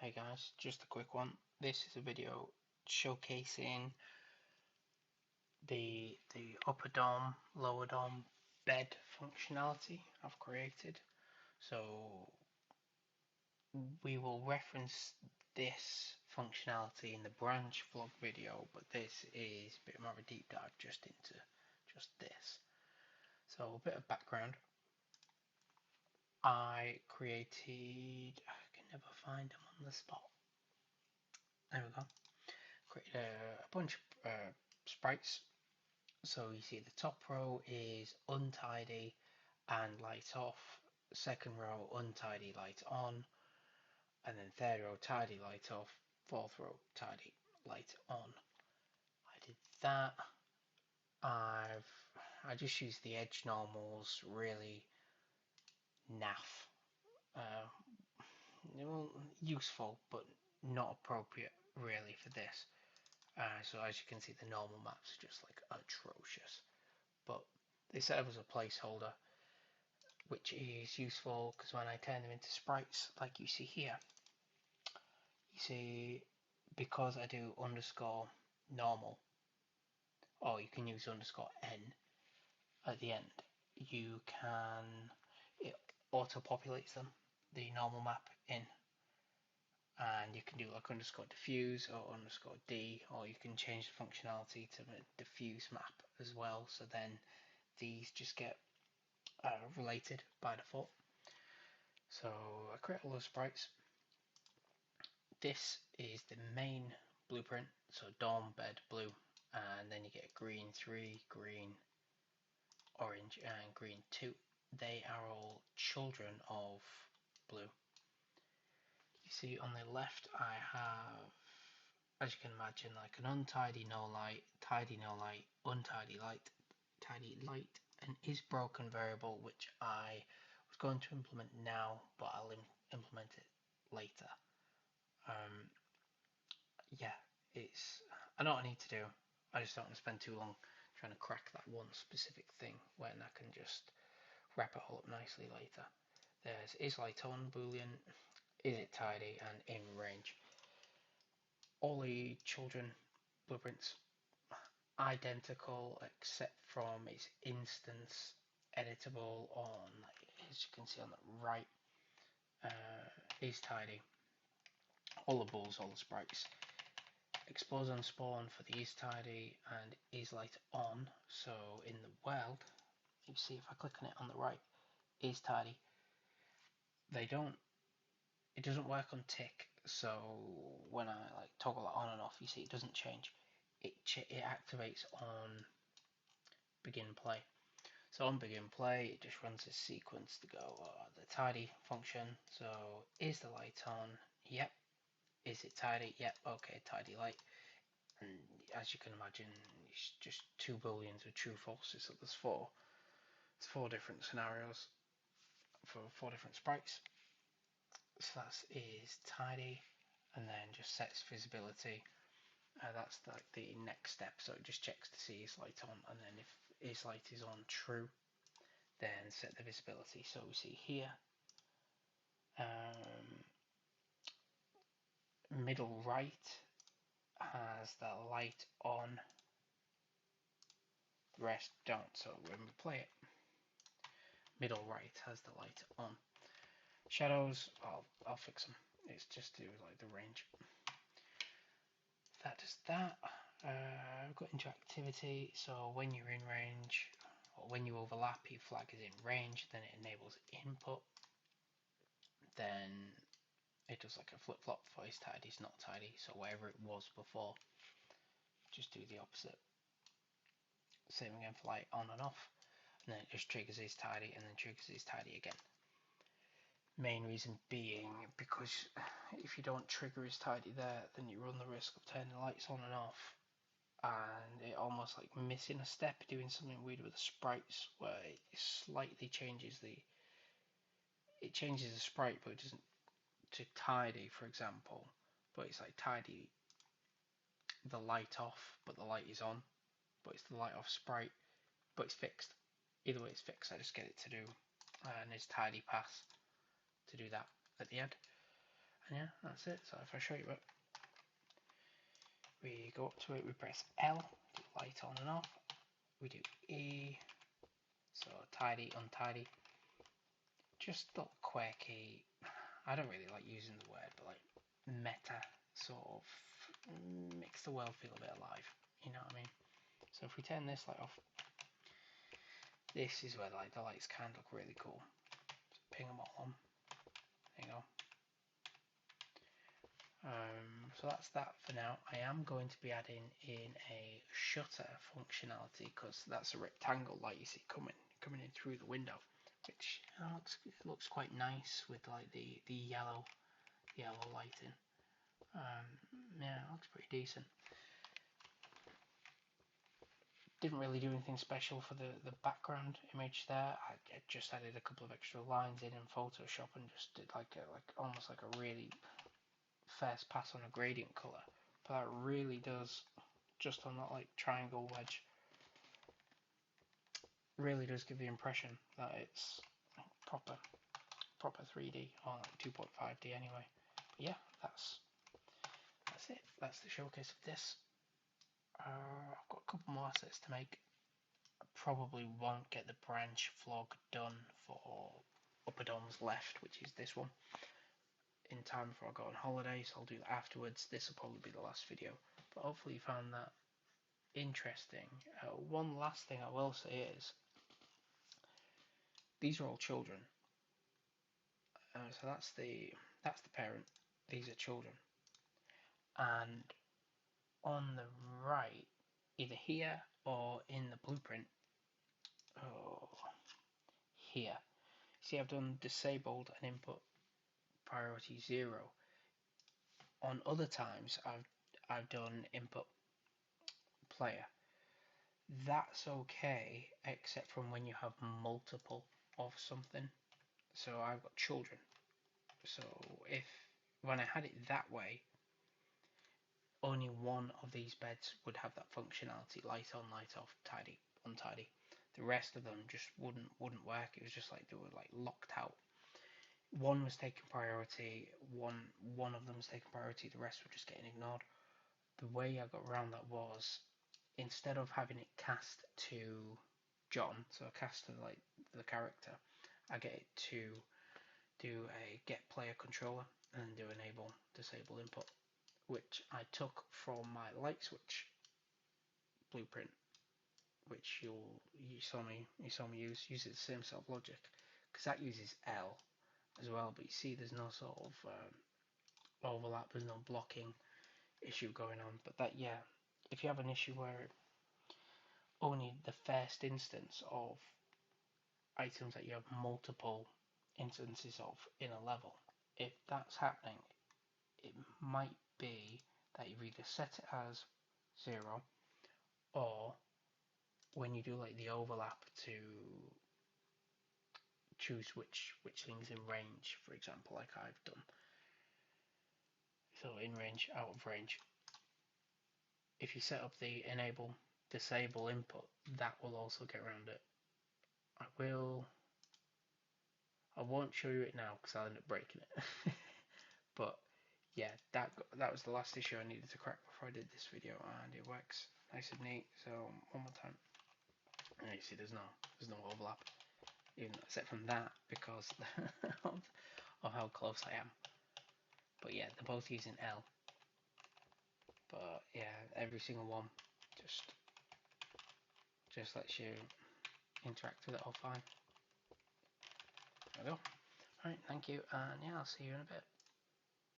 Hey guys, just a quick one. This is a video showcasing the upper dome, lower dome bed functionality I've created. So we will reference this functionality in the branch vlog video, but this is a bit more of a deep dive just into just this. So a bit of background. I can never find them on the spot. There we go. Created a bunch of sprites. So you see the top row is untidy and light off, second row untidy light on, and then third row tidy light off, fourth row tidy light on. I did that. I just used the edge normals, really naff. Well, useful but not appropriate really for this. So as you can see, the normal maps are just like atrocious, but they serve as a placeholder, which is useful because when I turn them into sprites like you see here, you see, because I do underscore normal, or you can use underscore n at the end, it auto populates them, the normal map in, and you can do like underscore diffuse or underscore D, or you can change the functionality to the diffuse map as well, so then these just get related by default. So I create all those sprites. This is the main blueprint, so dome, bed, blue, and then you get green 3, green, orange, and green 2. They are all children of blue. You see on the left I have, as you can imagine, like an untidy no light, tidy no light, untidy light, tidy light, an is broken variable, which I was going to implement now, but I'll implement it later. Yeah, I know what I need to do. I just don't want to spend too long trying to crack that one specific thing when I can just wrap it all up nicely later. There's is light on, boolean, is it tidy, and in range. All the children blueprints identical except from its instance editable on, as you can see on the right, is tidy. All the balls, all the sprites. Expose on spawn for the is tidy and is light on. So in the world, you see if I click on it on the right, is tidy. It doesn't work on tick. So when I like toggle it on and off, you see it doesn't change. It activates on begin play. So on begin play, it just runs a sequence to go the tidy function. So is the light on? Yep. Is it tidy? Yep. Okay, tidy light. And as you can imagine, it's just two booleans with true falses, so there's four different scenarios for four different sprites. So that is tidy, and then just sets visibility. That's like the next step, so it just checks to see is light on, and then if is light is on true, then set the visibility. So we see here, middle right has the light on, the rest don't. So when we play it, middle right has the light on. Shadows, I'll fix them. It's just to like the range. That does that. We've got interactivity, so when you're in range, or when you overlap, your flag is in range, then it enables input. Then it does like a flip-flop for is tidy, is not tidy, so wherever it was before, just do the opposite. Same again for light on and off, and then it just triggers is tidy, and then triggers is tidy again. Main reason being because if you don't trigger is tidy there, then you run the risk of turning the lights on and off, and it almost like missing a step, doing something weird with the sprites where it slightly changes the sprite, but it doesn't to tidy, for example, but it's like tidy the light off, but the light is on, but it's the light off sprite, but it's fixed. Either way, it's fixed. I just get it to do and it's tidy pass to do that at the end. And yeah, that's it. So if I show you it, we go up to it, we press L, do light on and off, we do E, so tidy, untidy, just look quirky. I don't really like using the word, but like meta, sort of makes the world feel a bit alive, you know what I mean? So if we turn this light off, this is where like the lights can look really cool. So ping them all on, there you go. So that's that for now. I am going to be adding in a shutter functionality because that's a rectangle light you see coming in through the window, which looks quite nice with like the yellow lighting. Yeah, it looks pretty decent. Didn't really do anything special for the background image there. I just added a couple of extra lines in Photoshop and just did like almost like a really first pass on a gradient color. But that really does, just on that like triangle wedge, really does give the impression that it's proper 3D or like 2.5D anyway. But yeah, that's it. That's the showcase of this. I've got a couple more sets to make. I probably won't get the branch vlog done for Upper Domes Left, which is this one, in time before I go on holiday, so I'll do that afterwards. This will probably be the last video, but hopefully you found that interesting. One last thing I will say is, these are all children. So that's the parent. These are children, and on the right, either here or in the blueprint, oh, here. See, I've done disabled and input priority 0. On other times, I've done input player. That's okay, except from when you have multiple of something. So I've got children. So when I had it that way, only one of these beds would have that functionality: light on, light off, tidy, untidy. The rest of them just wouldn't work. It was just like they were like locked out. One was taking priority, one of them was taking priority, the rest were just getting ignored. The way I got around that was, instead of having it cast to John, so I cast to like the character, I get it to do a get player controller and do enable disable input, which I took from my light switch blueprint, which you saw me use the same sort of logic, because that uses L as well, but you see there's no sort of overlap, there's no blocking issue going on. But that, yeah, if you have an issue where only the first instance of items that you have multiple instances of in a level, if that's happening, it might be that you've either set it as 0, or when you do like the overlap to choose which things in range, for example, like I've done. So in range, out of range. If you set up the enable disable input, that will also get around it. I won't show you it now because I'll end up breaking it. But yeah, that was the last issue I needed to crack before I did this video, and it works nice and neat. So one more time. And you see there's no overlap, even except from that, because of how close I am. But yeah, they're both using L. But yeah, every single one just lets you interact with it all fine. There we go. Alright, thank you, and yeah, I'll see you in a bit.